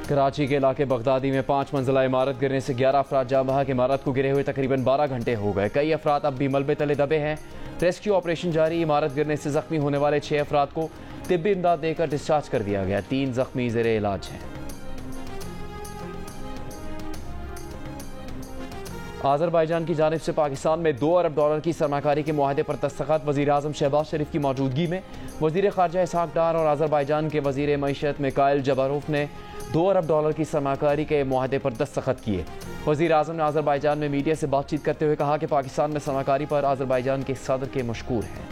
कराची के इलाके बगदादी में 5 मंजिला इमारत गिरने से 11 अफराद जाँ बहक। इमारत को गिरे हुए तकरीबन 12 घंटे हो गए। कई अफराद अब भी मलबे तले दबे हैं। रेस्क्यू ऑपरेशन जारी। इमारत गिरने से जख्मी होने वाले 6 अफराद को तिब्बी इमदाद देकर डिस्चार्ज कर दिया गया। 3 जख्मी ज़ेरे इलाज हैं। आज़रबाईजान की जानिब से पाकिस्तान में $2 अरब की सरमाकारी के मुआहदे पर दस्तखत। वज़ीर आज़म शहबाज शरीफ की मौजूदगी में वज़ीर ख़ारजा इसहाक डार और आज़रबाईजान के वज़ीर मईशत मिकाइल जबारोफ ने $2 अरब की सरमाकारी के मुआहदे पर दस्तखत किए। वज़ीर आज़म ने आज़रबाईजान में मीडिया से बातचीत करते हुए कहा कि पाकिस्तान में सरमाकारी पर आज़रबाईजान के सदर के मशकूर हैं।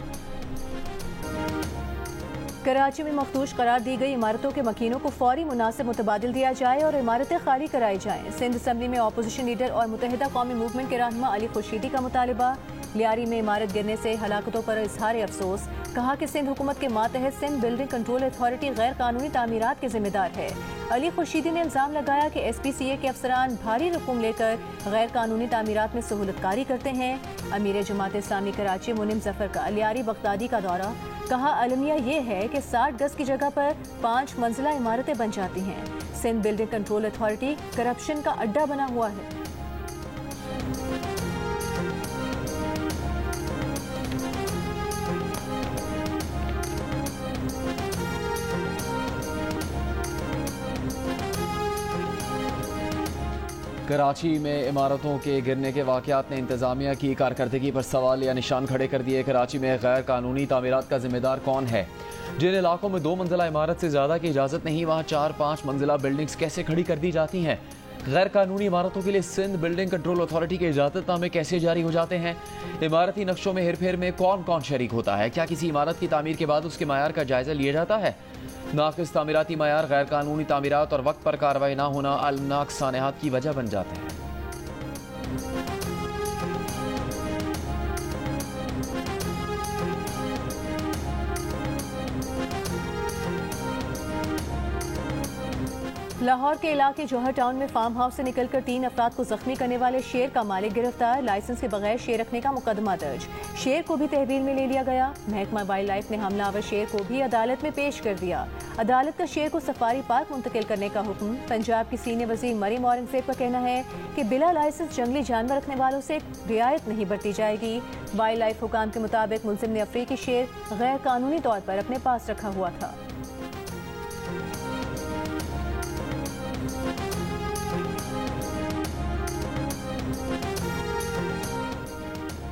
कराची में मखदूश करार दी गई इमारतों के मकीनों को फौरी मुनासिब मुतबादिल दिया जाए और इमारतें खाली कराई जाएं। सिंध असम्बली में अपोजिशन लीडर और मुत्तहिदा कौमी मूवमेंट के रहनुमा अली खुर्शीदी का मुतालबा। लियारी में इमारत गिरने से हलाकतों पर इजहार अफसोस। कहा कि सिंध हुकूमत के मातहत सिंध बिल्डिंग कंट्रोल अथॉरिटी गैर कानूनी तामीरात के जिम्मेदार है। अली खुर्शीदी ने इल्ज़ाम लगाया कि SPCA के अफसरान भारी रकूम लेकर गैर कानूनी तामीरात में सहूलतकारी करते हैं। अमीर जमात इस्लामी कराची मुनिम जफर का लियारी बगदादी का दौरा। कहा अलमिया ये है कि 60 गज की जगह पर 5 मंजिला इमारतें बन जाती हैं। Sindh building control authority corruption का अड्डा बना हुआ है। कराची में इमारतों के गिरने के वाक़यात ने इंतज़ामिया की कारकर्दगी पर सवाल या निशान खड़े कर दिए। कराची में गैर कानूनी तामीरात का जिम्मेदार कौन है? जिन इलाकों में 2 मंजिला इमारत से ज़्यादा की इजाज़त नहीं, वहाँ 4-5 मंजिला बिल्डिंग्स कैसे खड़ी कर दी जाती हैं? गैर कानूनी इमारतों के लिए सिंध बिल्डिंग कंट्रोल अथॉरिटी के इजाज़तनामे कैसे जारी हो जाते हैं? इमारती नक्शों में हेरफेर में कौन कौन शरीक होता है? क्या किसी इमारत की तामीर के बाद उसके मायार का जायज़ा लिया जाता है? नाक़िस तामीराती मायार, गैर कानूनी तामीरात और वक्त पर कार्रवाई न होना अलमनाक सानेहात की वजह बन जाते हैं। लाहौर के इलाके जौहर टाउन में फार्म हाउस से निकलकर 3 अफराद को जख्मी करने वाले शेर का मालिक गिरफ्तार। लाइसेंस के बगैर शेर रखने का मुकदमा दर्ज। शेर को भी तहवील में ले लिया गया। महकमा वाइल्ड लाइफ ने हमलावर शेर को भी अदालत में पेश कर दिया। अदालत का शेर को सफारी पार्क मुंतकिल करने का हुक्म। पंजाब की सीनियर वजीर मरीम औरंगजेब का कहना है कि बिला लाइसेंस जंगली जानवर रखने वालों से रियायत नहीं बरती जाएगी। वाइल्ड लाइफ हुकाम के मुताबिक मुलजिम ने अफ्रीकी शेर गैर कानूनी तौर पर अपने पास रखा हुआ था।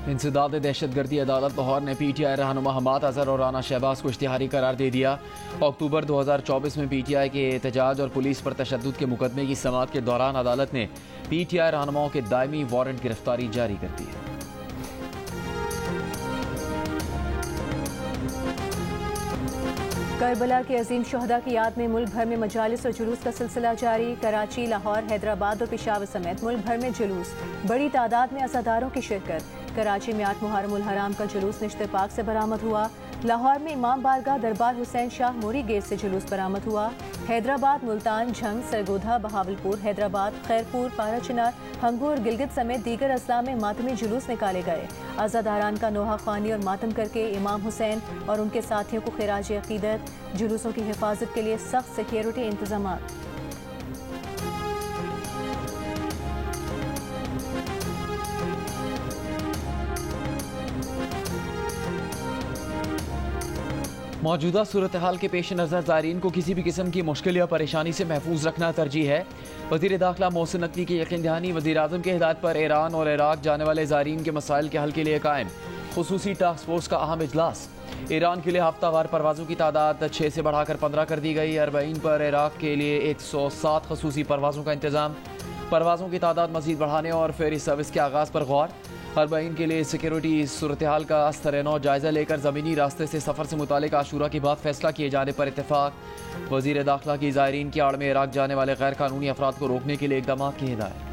इंसदाद दहशतगर्दी अदालत लाहौर ने PTI रहनुमा हमाद अजहर और राना शहबाज को इश्तिहारी करार दे दिया। अक्टूबर 2024 में PTI के एहतजाज और पुलिस पर तशद्दुद के मुकदमे की समाअत के दौरान अदालत ने PTI रहनुमाओं के दायमी वारंट गिरफ्तारी जारी कर दी है। करबला के अजीम शहदा की याद में मुल्क भर में मजालिस और जुलूस का सिलसिला जारी। कराची, लाहौर, हैदराबाद और पेशावर समेत मुल्क भर में जुलूस। बड़ी तादाद में अज़ादारों की शिरकत। कराची में 8 मुहर्रम उल हराम का जुलूस निश्ते पाक से बरामद हुआ। लाहौर में इमाम बारगाह दरबार हुसैन शाह मोरी गेट से जुलूस बरामद हुआ। हैदराबाद, मुल्तान, झंग, सरगोधा, बहावलपुर, हैदराबाद, खैरपुर, पाराचनार, हंगू और गिलगित समेत दीगर अजला में मातमी जुलूस निकाले गए। अज़ादारान का नोहा ख्वानी और मातम करके इमाम हुसैन और उनके साथियों को खिराज अकीदत। जुलूसों की हिफाजत के लिए सख्त सिक्योरिटी इंतजाम। मौजूदा सूरत हाल के पेश नज़र ज़ायरीन को किसी भी किस्म की मुश्किल या परेशानी से महफूज रखना तरजीह है। वज़ीर दाखिला मोहसिन नकवी की यकीन दहानी। वज़ीर आज़म की हिदायत पर ईरान और इराक जाने वाले ज़ायरीन के मसाइल के हल के लिए कायम खुसूसी टास्क फोर्स का अहम इजलास। ईरान के लिए हफ्तावार परवाज़ों की तादाद 6 से बढ़ाकर 15 कर दी गई। अरबईन पर इराक के लिए 107 खसूसी परवाज़ों का इंतज़ाम। परवाज़ों की तादाद मज़ीद बढ़ाने और फेरी सर्विस के आगाज़ पर गौर। अरबईन के लिए सिक्योरिटी सूरत हाल का अस्तर-ए-नौ जायज़ा लेकर ज़मीनी रास्ते से सफ़र से मुतालिक आशूरा के बाद फैसला किए जाने पर इत्तेफाक। वज़ीर दाखिला की ज़ायरीन की आड़ में इराक जाने वाले गैर कानूनी अफराद को रोकने के लिए इक़दाम की हिदायत।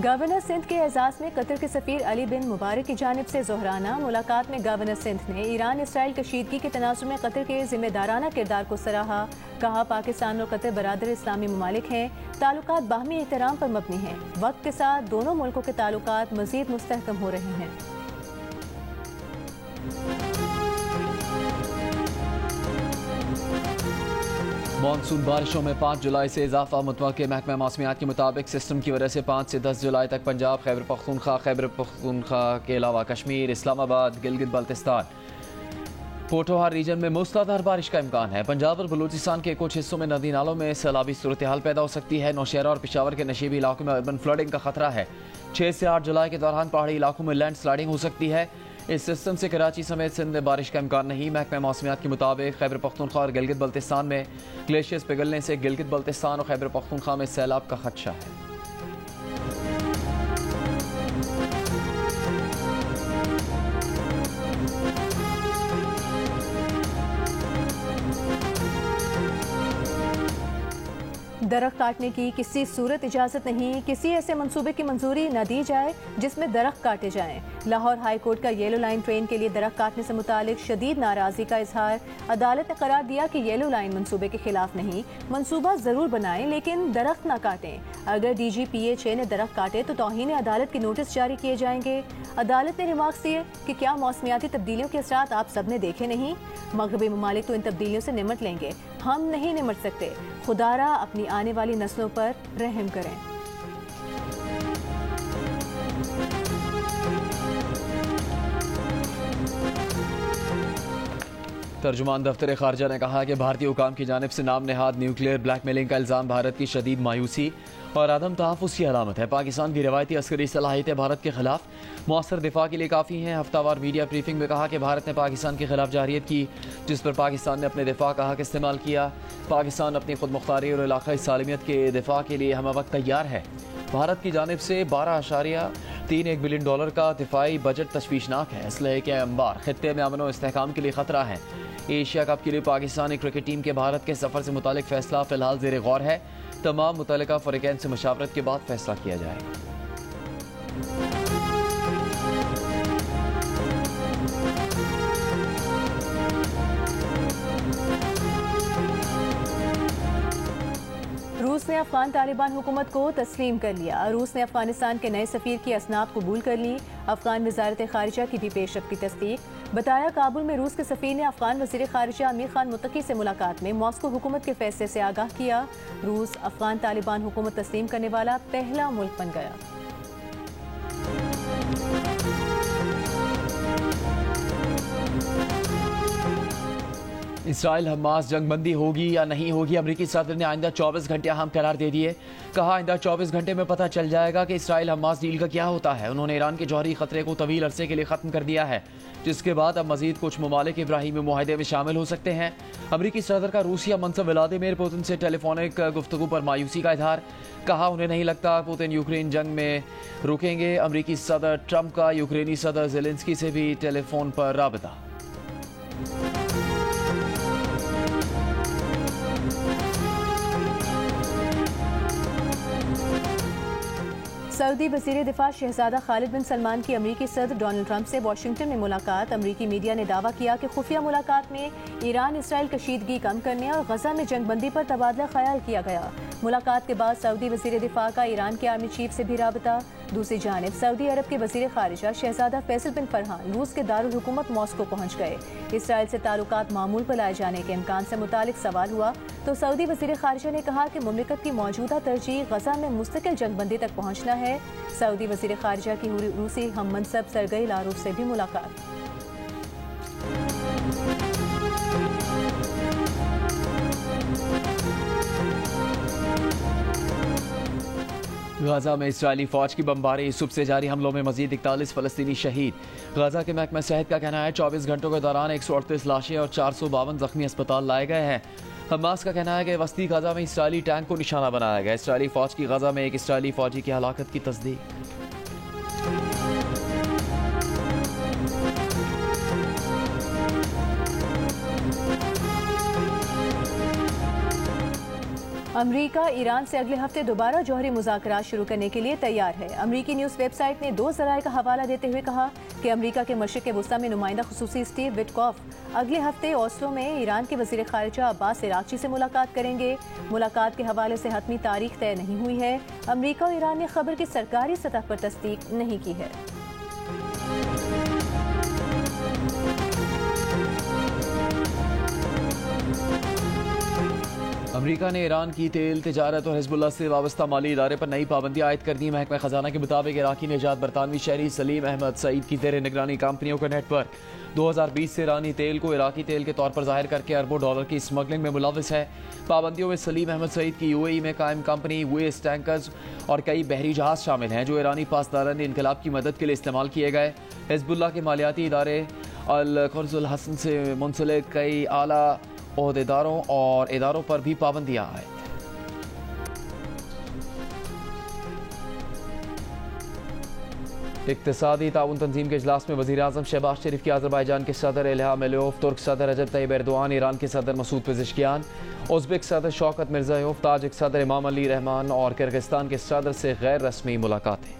गवर्नर सिंध के एजाज में कतर के सफीर अली बिन मुबारक की जानिब से ज़ोहराना मुलाकात में गवर्नर सिंध ने ईरान इसराइल कशीदगी के तनाजुर में कतर के जिम्मेदाराना किरदार को सराहा। कहा, पाकिस्तान और कतर बरादर इस्लामी ममालिक हैं, ताल्लुकात बाहमी एहतराम पर मबनी हैं। वक्त के साथ दोनों मुल्कों के ताल्लुकात मजीद मुस्तहकम हो रहे हैं। मानसून बारिशों में 5 जुलाई से इजाफा। मुतवक्किल महकमा मौसमियात के मुताबिक सिस्टम की वजह से 5 से 10 जुलाई तक पंजाब, खैबर पख्तूनख्वा के अलावा कश्मीर, इस्लामाबाद, गिलगित बल्तिस्तान, पोठोहार रीजन में मूसलाधार बारिश का इम्कान है। पंजाब और बलूचिस्तान के कुछ हिस्सों में नदी नालों में सैलाबी सूरत हाल पैदा हो सकती है। नौशहरा और पेशावर के नशीबी इलाकों में अर्बन फ्लडिंग का खतरा है। 6 से 8 जुलाई के दौरान पहाड़ी इलाकों में लैंड स्लाइडिंग हो सकती है। इस सिस्टम से कराची समेत सिंध में बारिश का इम्कान नहीं। महकमा मौसमियात के मुताबिक खैबर पख्तूनख्वा और गिलगित बल्तिस्तान में ग्लेशियर्स पिघलने से गिलगित बल्तिस्तान और खैबर पख्तूनख्वा में सैलाब का खदशा है। दरख्त काटने की किसी सूरत इजाज़त नहीं। किसी ऐसे मंसूबे की मंजूरी न दी जाए जिसमें दरख्त काटे जाएं। लाहौर हाई कोर्ट का येलो लाइन ट्रेन के लिए दरख्त काटने से मुतालिक शदीद नाराज़गी का इजहार। अदालत ने करार दिया कि येलो लाइन मंसूबे के खिलाफ नहीं, मंसूबा ज़रूर बनाएं लेकिन दरख्त ना काटें। अगर DGPHA ने दरख्त काटे तो तौहीन अदालत के नोटिस जारी किए जाएंगे। अदालत ने रिमार्क्स दिए कि क्या मौसमियाती तब्दीलियों के असरात आप सब ने देखे नहीं? मगरबी ममालिक तो इन तब्दीलियों से निमट लेंगे, हम नहीं निमट सकते। खुदारा अपनी आने वाली नस्लों पर रहम करें। तर्जुमान दफ्तर खारजा ने कहा कि भारतीय हुकाम की जानिब से नाम नहाद न्यूक्लियर ब्लैकमेलिंग का इल्ज़ाम भारत की शदीद मायूसी और आदम तहफ़्फ़ुज़ की अलामत है। पाकिस्तान की रवायती अस्करी सलाहियतें भारत के खिलाफ मौसर दिफा के लिए काफ़ी हैं। हफ्तावार मीडिया ब्रीफिंग में कहा कि भारत ने पाकिस्तान के खिलाफ जारियत की, जिस पर पाकिस्तान ने अपने दिफा का हक इस्तेमाल किया। पाकिस्तान अपनी खुद मुख्तारी और इलाक़ाई सालमियत के दिफा के लिए हम वक्त तैयार है। भारत की जानिब से $12.31 बिलियन का दिफाई बजट तशवीशनाक है। इसलिए कि अंबार खित्ते में अमन और इस्तेहकाम के लिए खतरा है। एशिया कप के लिए पाकिस्तानी क्रिकेट टीम के भारत के सफर से मुतालिक फैसला फिलहाल ज़ेर गौर है। तमाम मुतल्लिका फ़रीक़ैन से मशावरत के बाद फैसला किया जाएगा। रूस ने अफगान तालिबान हुकूमत को तस्लीम कर लिया। रूस ने अफगानिस्तान के नए सफीर की असनाद कबूल कर ली। अफगान वजारत खारिजा की भी पेशरफ की तस्दीक। बताया, काबुल में रूस के सफीर ने अफगान वज़ीर खारिजा अमीर खान मुत्तकी से मुलाकात में मॉस्को हुकूमत के फैसले से आगाह किया। रूस अफगान तालिबान हुकूमत तस्लीम करने वाला पहला मुल्क बन गया। इसराइल हमास जंगबंदी होगी या नहीं होगी, अमरीकी सदर ने आइंदा 24 घंटे अहम करार दे दिए। कहा, आइंदा 24 घंटे में पता चल जाएगा कि इसराइल हमास डील का क्या होता है। उन्होंने ईरान के जौहरी खतरे को तवील अरसे के लिए ख़त्म कर दिया है, जिसके बाद अब मजीद कुछ ममालिक इब्राहिमी मुआहदे में शामिल हो सकते हैं। अमरीकी सदर का रूसिया मनसब व्लादिमीर पुतिन से टेलीफोनिक गुफ्तगू पर मायूसी का इजहार। कहा, उन्हें नहीं लगता पुतिन यूक्रेन जंग में रुकेंगे। अमरीकी सदर ट्रंप का यूक्रेनी सदर ज़ेलेंस्की से भी टेलीफोन पर राबता। सऊदी वज़ीर दिफा शहजादा खालिद बिन सलमान की अमरीकी सदर डोनाल्ड ट्रंप से वाशिंगटन में मुलाकात। अमरीकी मीडिया ने दावा किया कि खुफिया मुलाकात में ईरान इसराइल कशीदगी कम करने और गजा में जंगबंदी पर तबादला ख्याल किया गया। मुलाकात के बाद सऊदी वज़ीर दिफा का ईरान के आर्मी चीफ से भी राबता। दूसरी जानिब सऊदी अरब के वज़ीर खारिजा शहजादा फैसल बिन फरहान रूस के दारुल हुकूमत मॉस्को पहुँच गए। इसराइल से ताल्लुकात मामूल पर लाए जाने के इम्कान से मुतालिक सवाल हुआ तो सऊदी वज़ीर खारिजा ने कहा कि मुमलिकत की मौजूदा तरजीह गजा में मुस्तकिल जंगबंदी तक पहुँचना है। सऊदी वज़ीर खारिजा की रूसी हम मनसब सरगई लारोफ से भी मुलाकात। गाजा में इसराइली फौज की बमबारी, सुबह से जारी हमलों में मजीद 41 फलस्तीनी शहीद। गाजा के महकमा सेहत का कहना है 24 घंटों के दौरान 138 लाशें और 452 जख्मी अस्पताल लाए गए हैं। हमास का कहना है कि वस्ती गाजा में इसराइली टैंक को निशाना बनाया गया। इसराइली फौज की गाजा में एक इसराइली फौजी की हलाकत की तस्दीक। अमरीका ईरान से अगले हफ्ते दोबारा जौहरी मुज़ाकरात शुरू करने के लिए तैयार है। अमरीकी न्यूज़ वेबसाइट ने 2 ज़राए का हवाला देते हुए कहा कि अमरीका के मशरिक़ वुस्ता में नुमाइंदा खुसूसी स्टीव विटकॉफ अगले हफ्ते ओस्लो में ईरान के वज़ीर ख़ारिजा अब्बास इराक़ची से मुलाकात करेंगे। मुलाकात के हवाले से हतमी तारीख तय नहीं हुई है। अमरीका और ईरान ने खबर की सरकारी सतह पर तस्दीक नहीं की है। अमरीका ने ईरान की तेल तिजारत और हिजबुल्लाह से वाबस्ता माली इदारे पर नई पाबंदियाँ आयद कर दी। महकमा खजाना के मुताबिक इराकी निजात बरतानवी शहरी सलीम अहमद सईद की ज़ेर निगरानी कंपनियों का नेटवर्क 2020 से ईरानी तेल को इराकी तेल के तौर पर जाहिर करके अरबों डॉलर की स्मगलिंग में मुलविस है। पाबंदियों में सलीम अहमद सईद की UAE में कायम कंपनी वेस्ट टैंकर्स और कई बहरी जहाज शामिल हैं जो ईरानी पासदारान इनकलाब की मदद के लिए इस्तेमाल किए गए। हिजबुल्लाह के मालियाती इदारे अल खुर्जुल हसन से मुंसलिक कई आला ओहदेदारों और इदारों पर भी पाबंदियां आए। इक्तिसादी ताउन तंजीम के इजलास में वज़ीर आज़म शहबाज शरीफ की अज़रबैजान के सदर इल्हाम अलियोव, तुर्क सदर रजब तैयब एर्दोआन, ईरान के सदर मसूद पेज़ेश्कियान, उज़्बेक सदर शौकत मिर्ज़ायोव, ताजिक सदर इमाम अली रहमान और किर्गिस्तान के सदर से गैर रस्मी मुलाकातें।